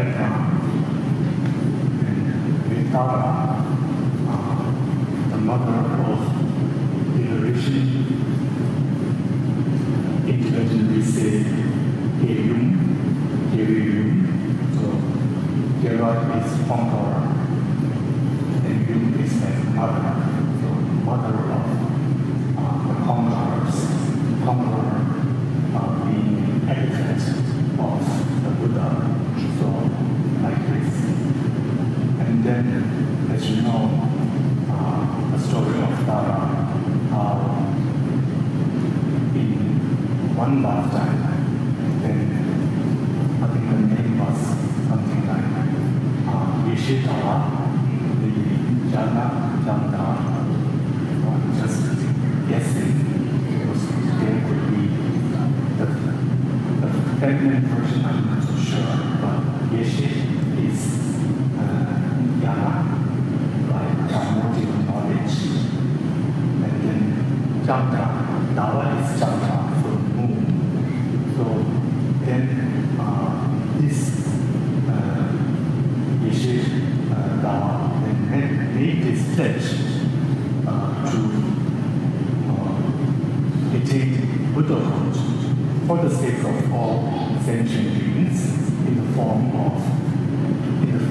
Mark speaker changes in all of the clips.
Speaker 1: background. And with Tara, the mother of liberation, in Tibetan we say Heyum. So Hera is conqueror, and Yum is like mother. So mother of the conquerors. Conqueror being epithet of the Buddha. So like this. And then, as you know, the story of Tara, how in one lifetime, then I think the name was something like Yeshitara, the Jana, I'm just guessing, because there could be the feminine version, I'm not so sure, but Yeshit is Jana, like motive knowledge, and then Jamta, Dava is Jamta, so moon. So then this Yeshit Dava then made this pledge to attain Buddhahood for the sake of all sentient beings in the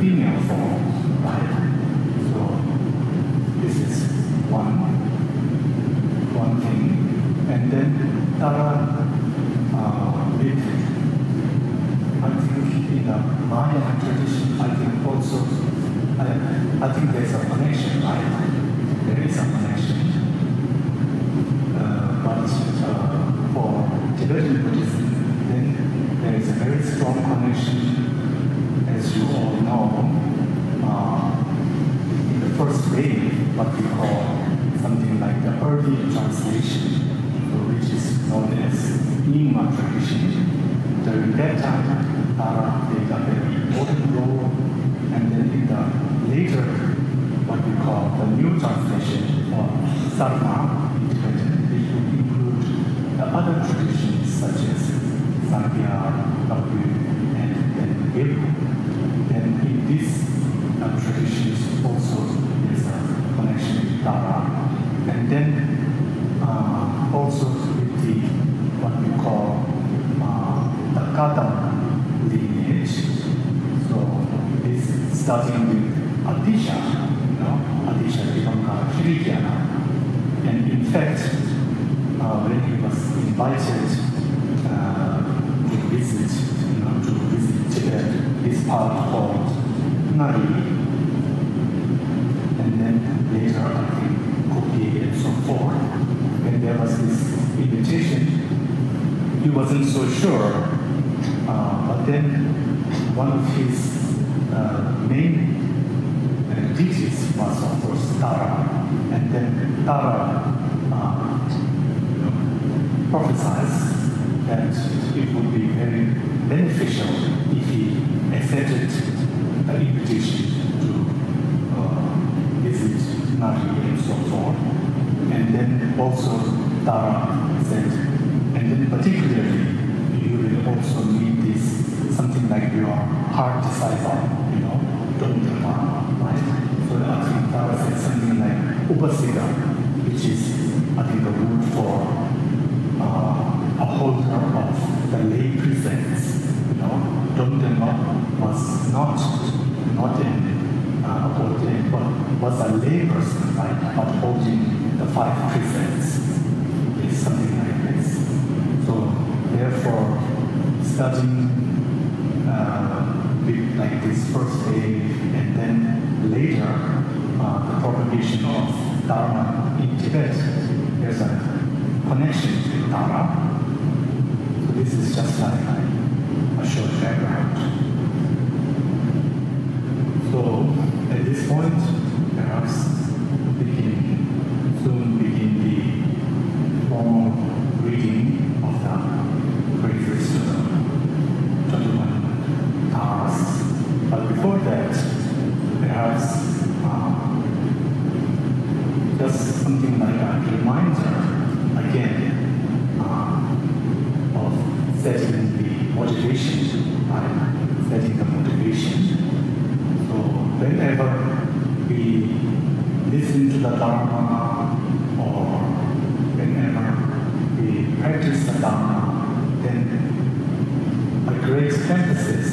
Speaker 1: female form, right? So this is one thing. And then Tara lived, I think in the Mayan tradition, I think also, I think there's a connection, right? There is a connection. But for Tibetan Buddhism, then there is a very strong connection, as you all know, in the first wave, what we call something like the early translation, which is known as Nyingma tradition. During that time, Tara played a very important role, and then in the later, what we call the new translation of Sarma in Tibetan, which would include the other traditions such as Sankhya, Kapu, and then Gelu. Then in these traditions also there's a connection with Tara. And then also with the, what we call the Gaden lineage. So this starting with Adisha, Adisha become Shrikyana. And in fact, when he was invited to visit Tibet, this part called Nari, and then later I think Kopi and so forth, when there was this invitation, he wasn't so sure, but then one of his main deities was of course Tara, and then Tara prophesied that it would be very beneficial if he accepted the invitation to visit Nari and so forth. And then also Tara said, and then particularly you will also need this, something like your heart disciple, Dro-Phen, right? So I think Tara said something like Upasika, which is, I think, the word for a holder of the lay precepts. Dro-Phen was not an ordained, but was a lay person, right? Upholding the 5 precepts. It's something like this. So therefore, studying with like this first wave, and then later the propagation of Dharma in Tibet, there's a connection to Tara. So this is just like a short background. So at this point, perhaps soon begin the formal reading of the praises to the 21 Taras. But before that, perhaps just something like a reminder again of setting the motivation, right? Setting the motivation the Dharma or whenever we practice the Dharma, then a great emphasis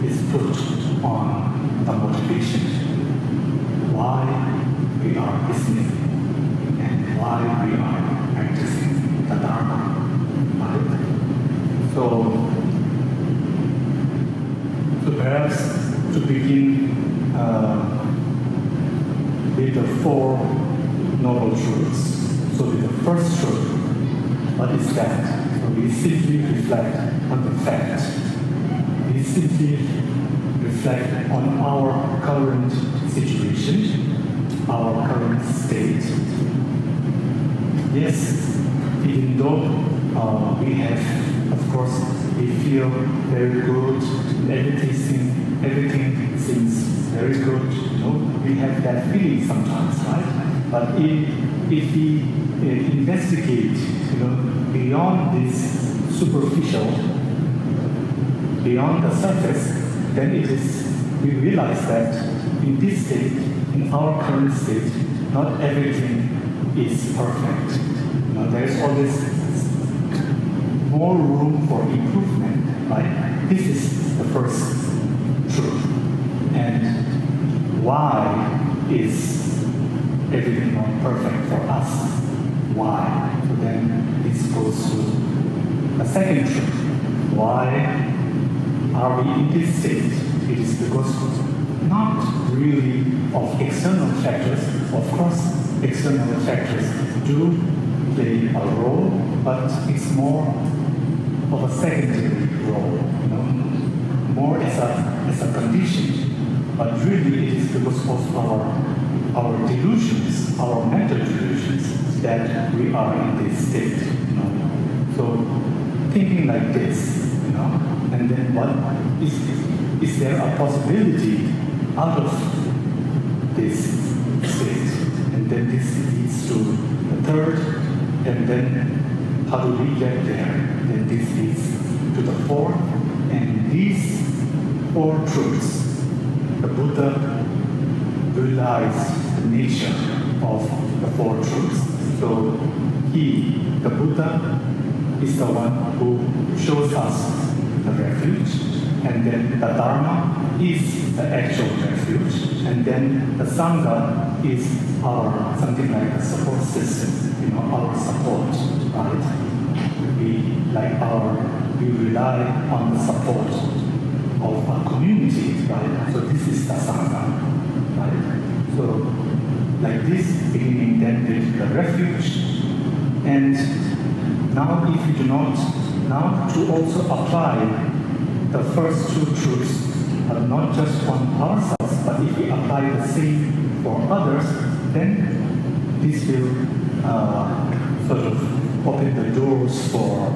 Speaker 1: is put on the motivation, why we are listening and why we are practicing the Dharma. Right? So perhaps to begin with the Four Noble Truths. So with the first truth, what is that? So we simply reflect on the fact. We simply reflect on our current situation, our current state. Yes, even though we have, of course, we feel very good, everything seems very good, you know, we have that feeling sometimes, right? But if we investigate, you know, beyond this superficial, beyond the surface, then we realize that in this state, in our current state, not everything is perfect. You know, there's always more room for improvement, right? This is the first truth. And why is everything not perfect for us? Why? So then this goes to the second truth. Why are we in this state? It is because not really of external factors. Of course, external factors do play a role, but it's more of a secondary role, you know, more as a condition, but really it is because of our delusions, our mental delusions, that we are in this state. You know? So thinking like this, you know, and then what is there a possibility out of this state? And then this leads to the third, and then how do we get there? Then this leads to the fourth, and these four truths, the Buddha realized the nature of the four truths. So the Buddha, is the one who shows us the refuge, and then the Dharma is the actual refuge, and then the Sangha is our something like a support system, you know, our support, right? We rely on the support of a community, right? So this is the Sangha, right? So like this, beginning then with the refuge, and now if we do not, now to also apply the first two truths, not just on ourselves, but if we apply the same for others, then this will sort of open the doors for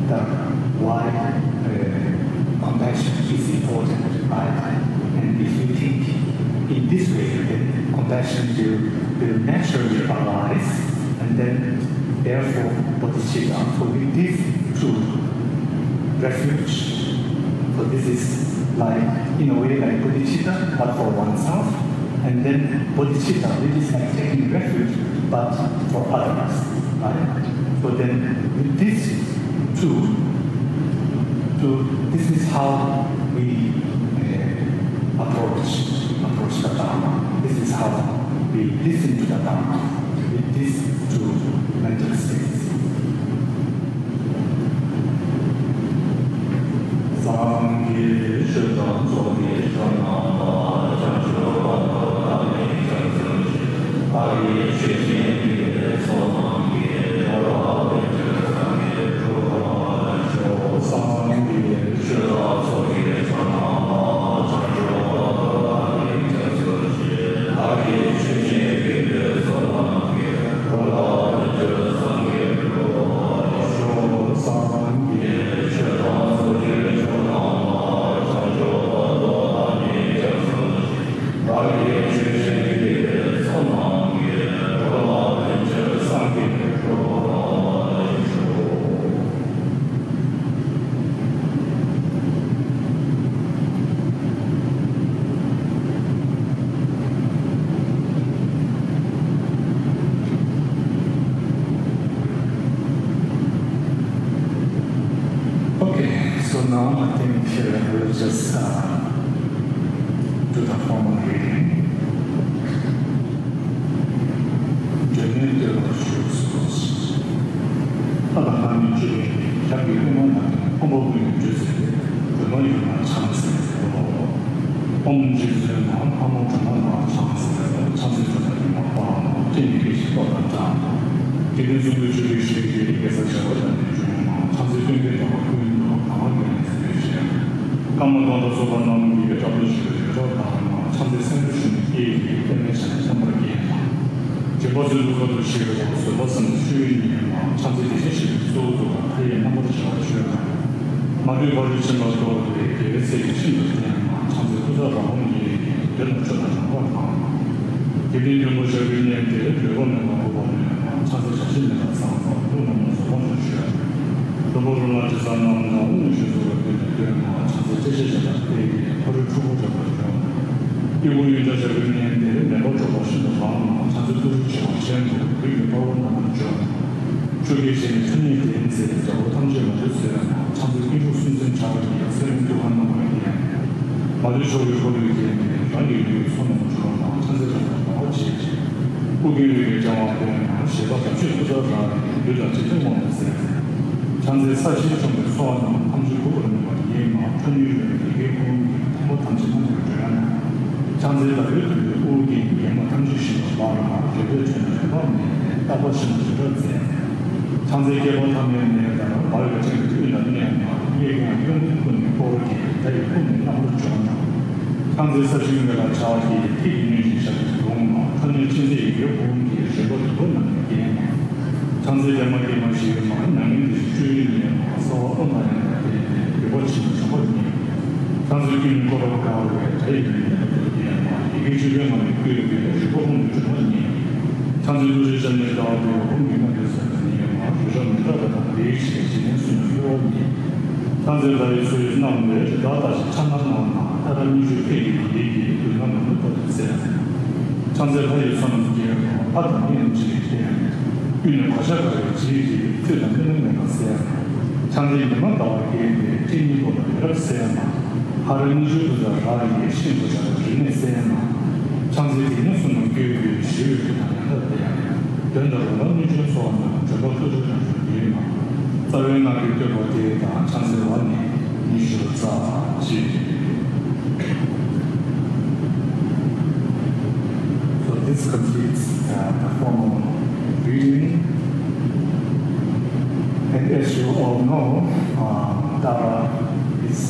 Speaker 1: the why compassion is important, right? And if we think in this way, then compassion will naturally arise, and then therefore bodhicitta. So with these two, refuge. So this is like, in a way, like bodhicitta, but for oneself. And then bodhicitta, which is like taking refuge, but for others, right? So then with these two, this is how we approach the Dharma. This is how we listen to the Dharma with these two mental states. So now I think we'll just do the formal reading. This completes the formal reading. And as you all know, Dara is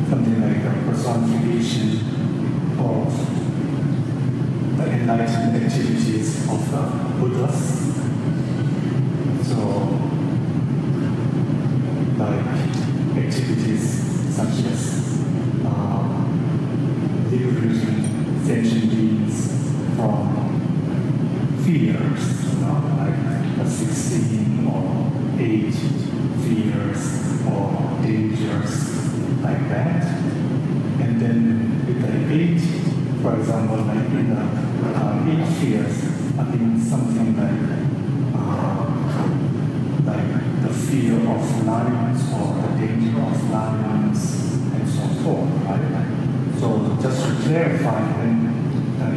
Speaker 1: something like a personification of the enlightened activities of the Buddhas. So, like activities such as liberating sentient beings from fears, like 16 or 8 fears or dangers, like that. And then with the 8, for example, like in the 8 fears, I think something like the fear of lions or the danger of lions and so forth, right? So just to clarify,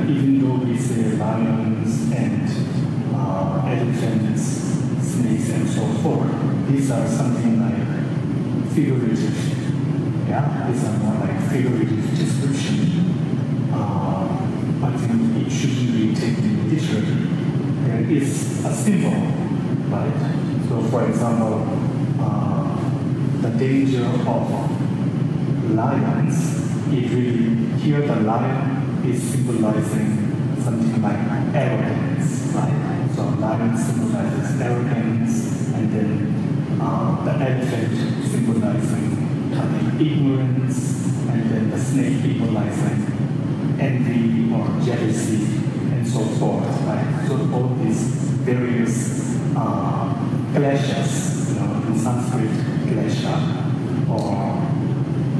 Speaker 1: even though we say lions and elephants, snakes, and so forth, these are something like figurative. Yeah, these are more like figurative description. I think it shouldn't be taken literally. There is a symbol, right? So, for example, the danger of lions. It really, here the lion is symbolizing something like arrogance, right? So lion symbolizes arrogance, and then the elephant symbolizing ignorance, and then the snake symbolizing envy or jealousy, and so forth, right? So all these various kleshas, in Sanskrit, klesha, or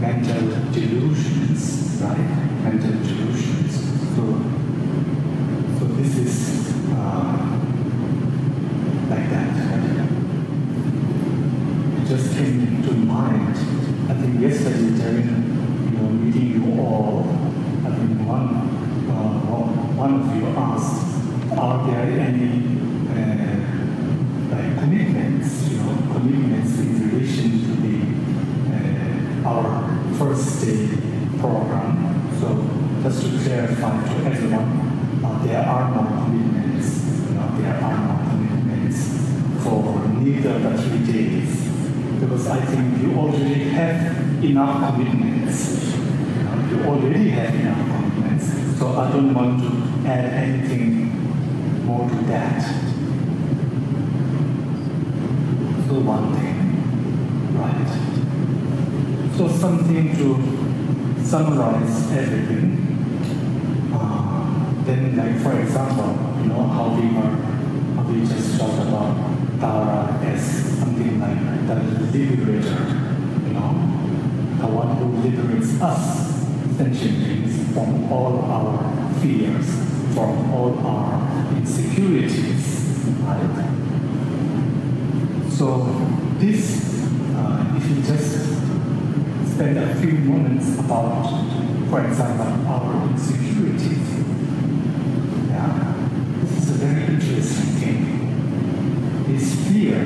Speaker 1: mental delusions, right? Mental delusions. So this is like that. just came to mind. I think yesterday during meeting you all, I think one of you asked, are there any commitments in relation to our first day program? So just to clarify to everyone, there are no commitments. There are no commitments for neither the 3 days, because I think you already have enough commitments. You already have enough commitments, so I don't want to add anything more to that. So one thing, right? So something to summarize everything. Then, like for example, how we just talked about Tara as something like the liberator, the one who liberates us, sentient beings, from all our fears, from all our insecurities, right? So this, if you just spend a few moments about, for example, our insecurities, this is a very interesting thing. This fear,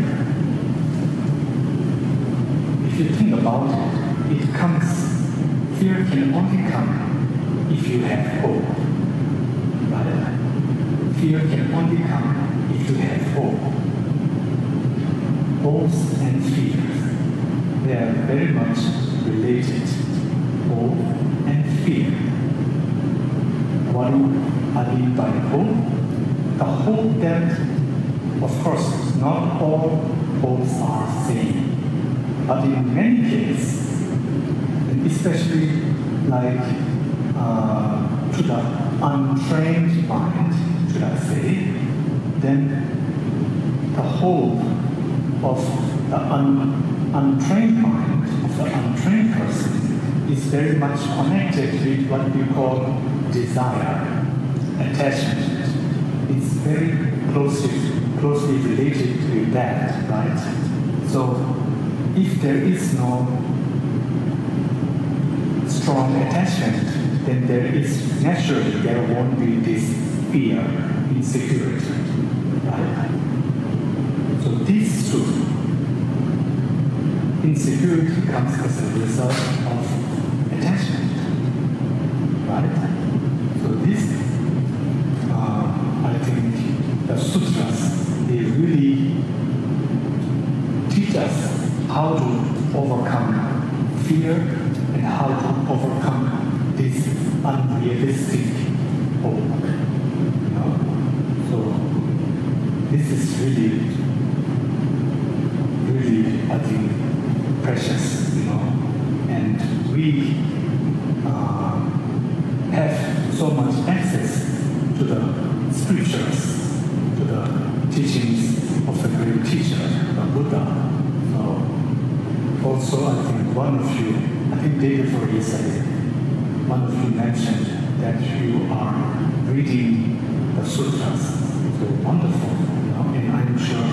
Speaker 1: if you think about it, fear can only come if you have hope. Right? Fear can only come if you have hope. Hopes and fears, they are very much related. Hope and fear. What do I mean by hope? The hope that, of course, not all hopes are same, but in many cases, and especially like to the untrained mind, should I say, then the hope of the untrained mind, of the untrained person, is very much connected with what we call desire, attachment. It's very closely related with that, right? So if there is no strong attachment, then there won't be this fear, insecurity, right? So these two, insecurity comes as a result of attachment, right? So this, I think the sutras, they really teach us how to overcome fear and how to overcome this unrealistic hope. So this is really, I think, precious, and we have so much access to the scriptures, to the teachings of the great teacher, the Buddha. So also, I think one of you, I think day before yesterday, one of you mentioned that you are reading the sutras. So wonderful, and I'm sure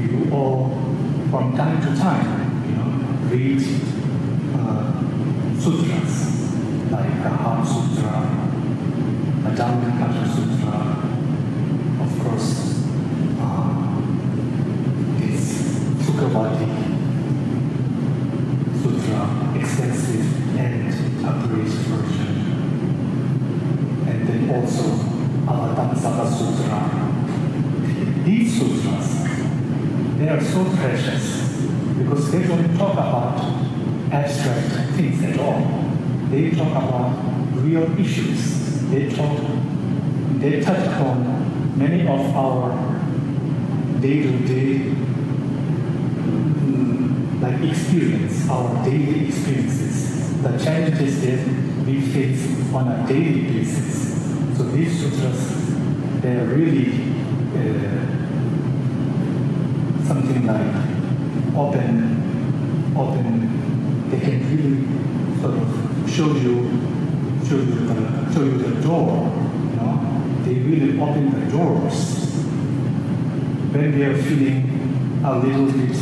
Speaker 1: you all, from time to time, read sutras, like the Heart Sutra, the Dhammapada Sutra, of course, this Sukhavati Sutra, extensive and abridged version, and then also Avatamsaka Sutra. These sutras, they are so precious because they don't talk about abstract things at all. They talk about real issues. They touch upon many of our day-to-day experience, our daily experiences, the challenges that we face on a daily basis. So these sutras, they are really something like open. They can really sort of show you the door. They really open the doors when we are feeling a little bit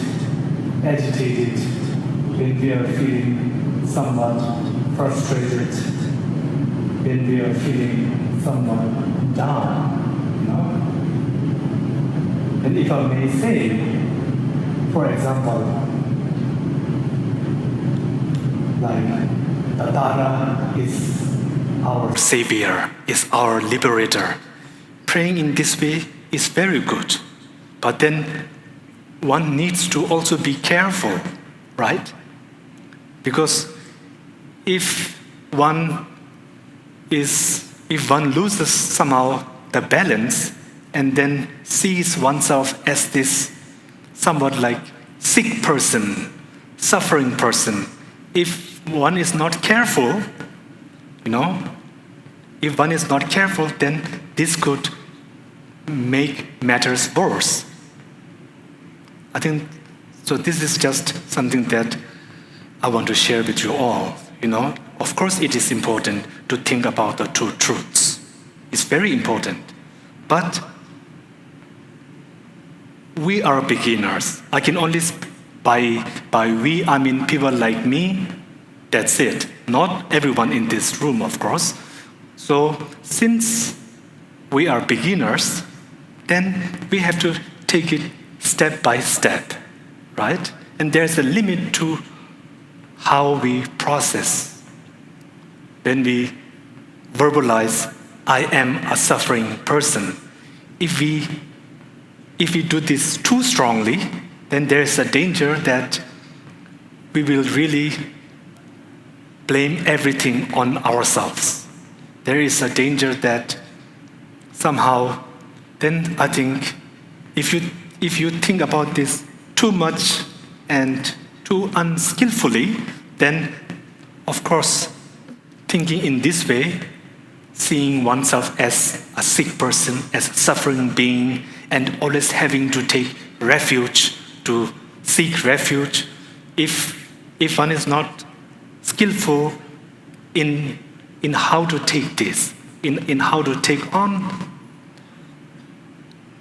Speaker 1: agitated, when we are feeling somewhat frustrated, when we are feeling somewhat down, And if I may say, for example, like the Dada is our savior, is our liberator. Praying in this way is very good, but then one needs to also be careful, right? Because if one loses somehow the balance and then sees oneself as this somewhat like sick person, suffering person, if one is not careful, if one is not careful, then this could make matters worse. I think, so this is just something that I want to share with you all. Of course it is important to think about the two truths. It's very important. But we are beginners. I can only, by we, I mean people like me, that's it. Not everyone in this room, of course. So since we are beginners, then we have to take it step by step, right? And there's a limit to how we process. When we verbalize, I am a suffering person. If we do this too strongly, then there's a danger that we will really blame everything on ourselves. There is a danger that somehow, then I think, if you think about this too much and too unskillfully, then of course, thinking in this way, seeing oneself as a sick person, as a suffering being, and always having to take refuge, to seek refuge, if one is not skillful in how to take this, in how to take on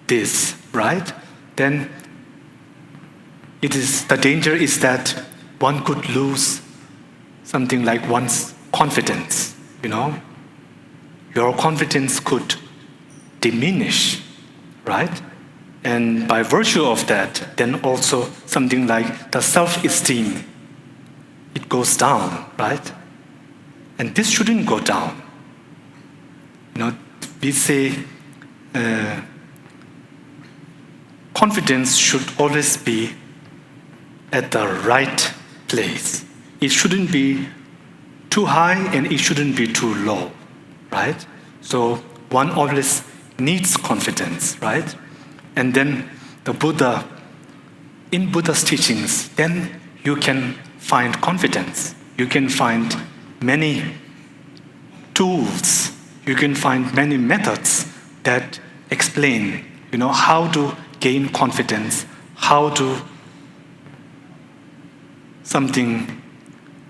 Speaker 1: this, right? Then the danger is that one could lose something like one's confidence, Your confidence could diminish, right? And by virtue of that, then also something like the self-esteem, it goes down, right? And this shouldn't go down. We say confidence should always be at the right place. It shouldn't be too high and it shouldn't be too low, right? So one always needs confidence, right? And then in Buddha's teachings, then you can find confidence. You can find many tools. You can find many methods that explain, how to gain confidence, how to something.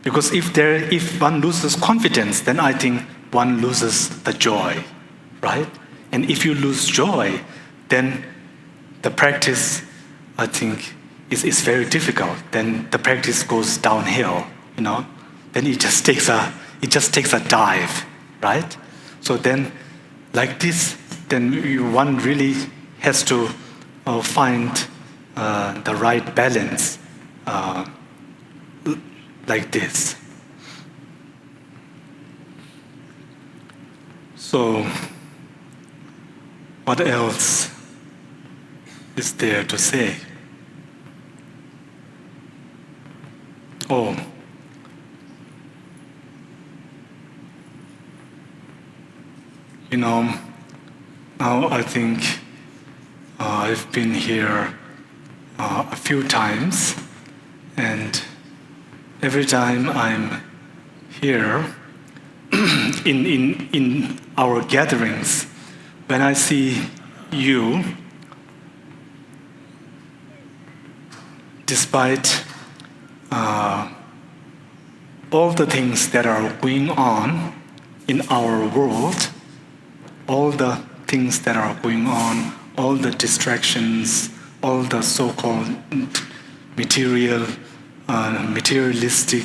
Speaker 1: Because if one loses confidence, then I think one loses the joy, right? And if you lose joy, then the practice, I think, is very difficult. Then the practice goes downhill, Then it just takes a dive, right? So then, like this, then one really has to find the right balance, like this. So, what else is there to say? Now I think I've been here a few times, and every time I'm here in our gatherings, when I see you, despite all the things that are going on in our world, all the things that are going on, all the distractions, all the so-called materialistic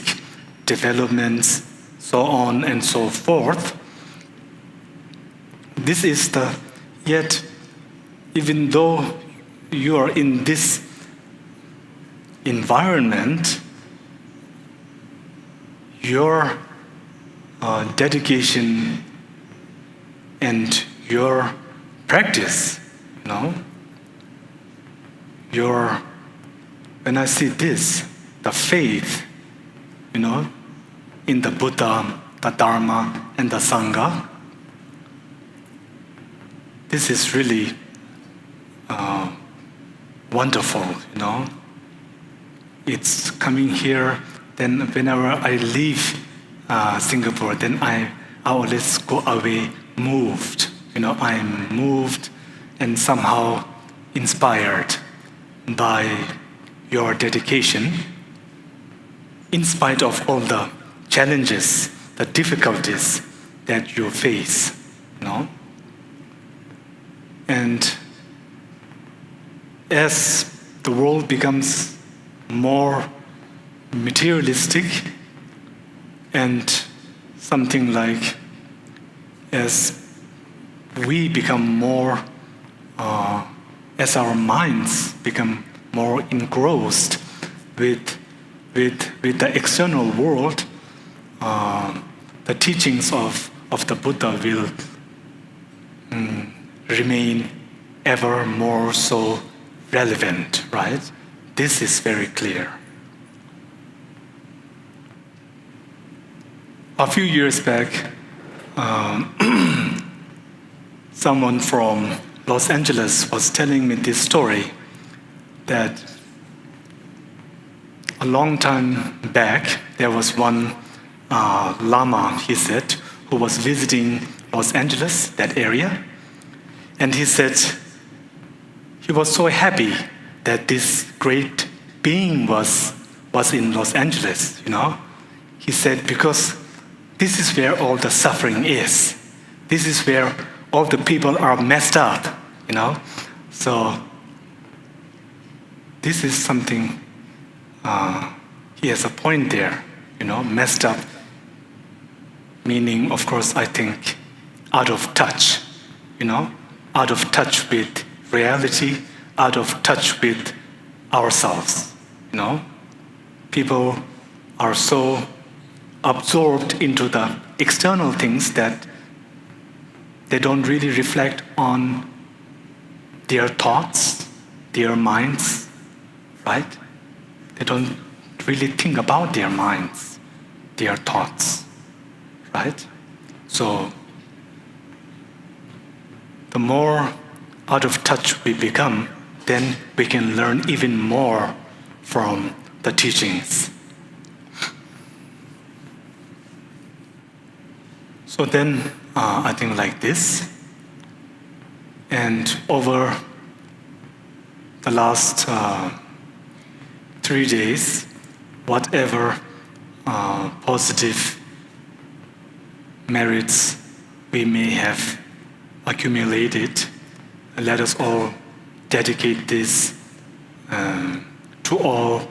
Speaker 1: developments, so on and so forth. This is yet even though you are in this environment, your dedication and your practice, when I see this, the faith, in the Buddha, the Dharma, and the Sangha, this is really wonderful, It's coming here, then whenever I leave Singapore, then I always go away moved. I'm moved and somehow inspired by your dedication, in spite of all the challenges, the difficulties that you face, And as the world becomes more materialistic and something like as we become more, as our minds become more engrossed with the external world, the teachings of the Buddha will remain ever more so relevant, right? This is very clear. A few years back, someone from Los Angeles was telling me this story that a long time back, there was one Lama, he said, who was visiting Los Angeles, that area. And he said he was so happy that this great being was in Los Angeles, He said, because this is where all the suffering is. This is where all the people are messed up, So this is something, he has a point there, messed up. Meaning, of course, I think out of touch, out of touch with reality, out of touch with ourselves, People are so absorbed into the external things that they don't really reflect on their thoughts, their minds, right? They don't really think about their minds, their thoughts, right? So the more out of touch we become, then we can learn even more from the teachings. So then, I think like this, and over the last 3 days, whatever positive merits we may have accumulated, let us all dedicate this to all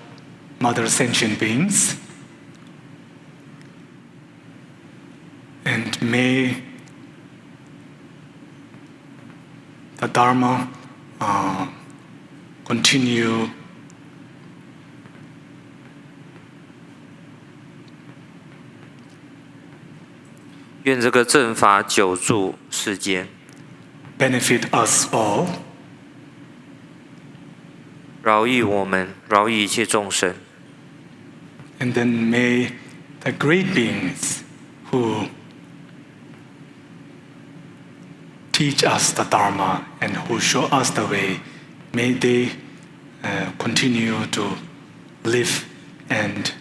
Speaker 1: Mother Sentient Beings. And may the Dharma continue
Speaker 2: 愿这个正法久住世间
Speaker 1: benefit us all,
Speaker 2: 饶益我们，饶益一切众生。
Speaker 1: and then may the great beings who teach us the Dharma and who show us the way, may they continue to live and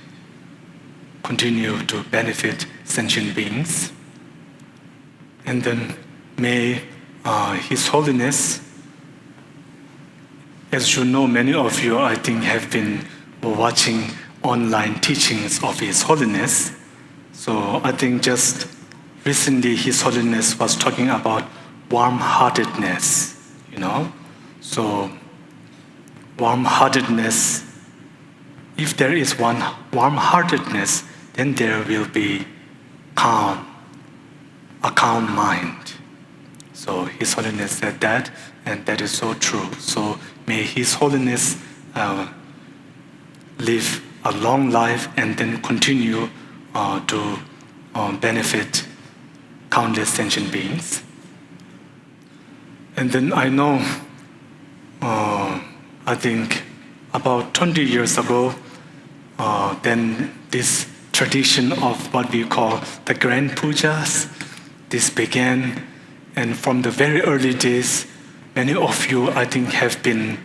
Speaker 1: continue to benefit sentient beings. And then may His Holiness, as you know, many of you, I think, have been watching online teachings of His Holiness. So I think just recently His Holiness was talking about warm-heartedness, So warm-heartedness if there is one warm-heartedness, then there will be calm, a calm mind. So His Holiness said that, and that is so true. So may His Holiness live a long life and then continue to benefit countless sentient beings. And then I know, I think about 20 years ago, then this tradition of what we call the grand pujas, this began. And from the very early days, many of you, I think, have been,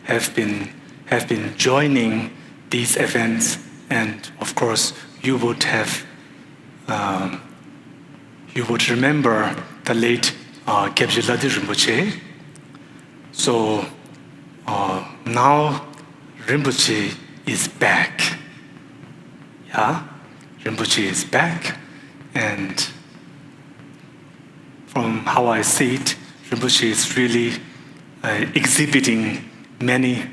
Speaker 1: have been joining these events. And of course, you would remember the late Gebje Ladi Rinpoche. So now Rinpoche is back. Yeah, Rinpoche is back, and from how I see it, Rinpoche is really exhibiting many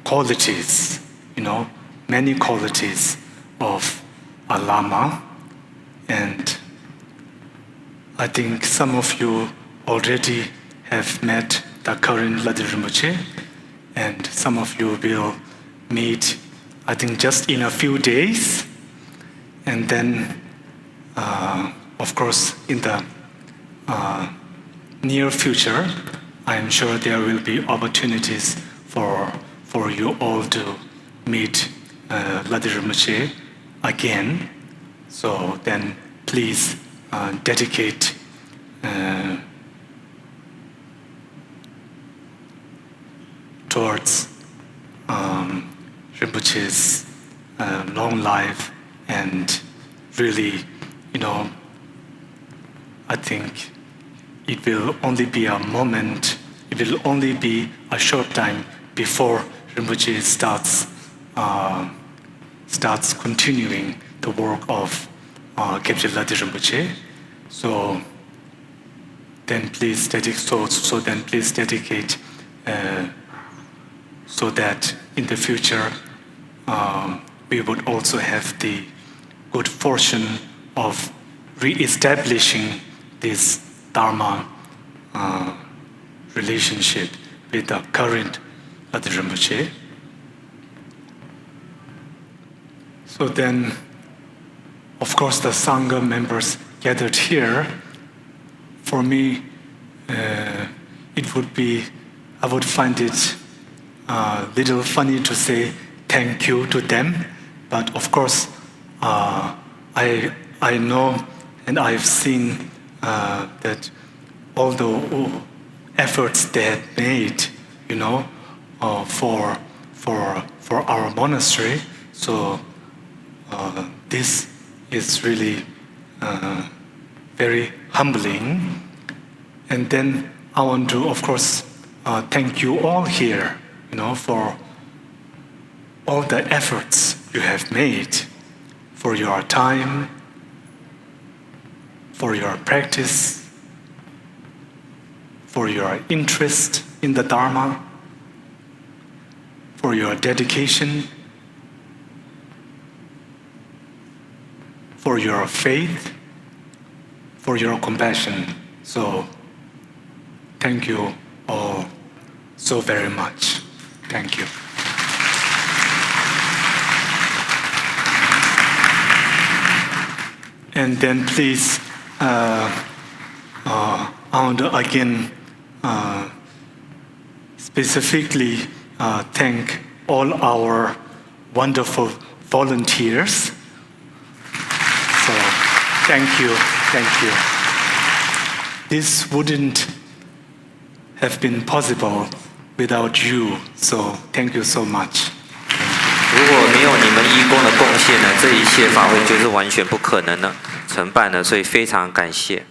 Speaker 1: qualities, many qualities of a Lama. And I think some of you already have met the current Ladi Rinpoche, and some of you will meet, I think, just in a few days. And then, of course, in the near future, I am sure there will be opportunities for you all to meet Ladi Rinpoche again. So then please dedicate towards Rinpoche's long life, and really, I think it will only be a moment, it will only be a short time before Rinpoche starts continuing the work of Gebje Ladi Rinpoche. So then please dedicate so that in the future we would also have the good fortune of re-establishing this Dharma relationship with the current Ladi Rinpoche. So then, of course, the Sangha members gathered here, for me, I would find it a little funny to say thank you to them, but of course, I know and I've seen that all the efforts they had made, for our monastery. So this is really very humbling. And then I want to, of course, thank you all here, for all the efforts you have made, for your time, for your practice, for your interest in the Dharma, for your dedication, for your faith, for your compassion. So thank you all so very much. Thank you. And then please, I want to again specifically thank all our wonderful volunteers. So thank you. This wouldn't have been possible without you. So thank you so much.
Speaker 2: 如果没有你们义工的贡献呢，这一切法会就是完全不可能的承办的，所以非常感谢。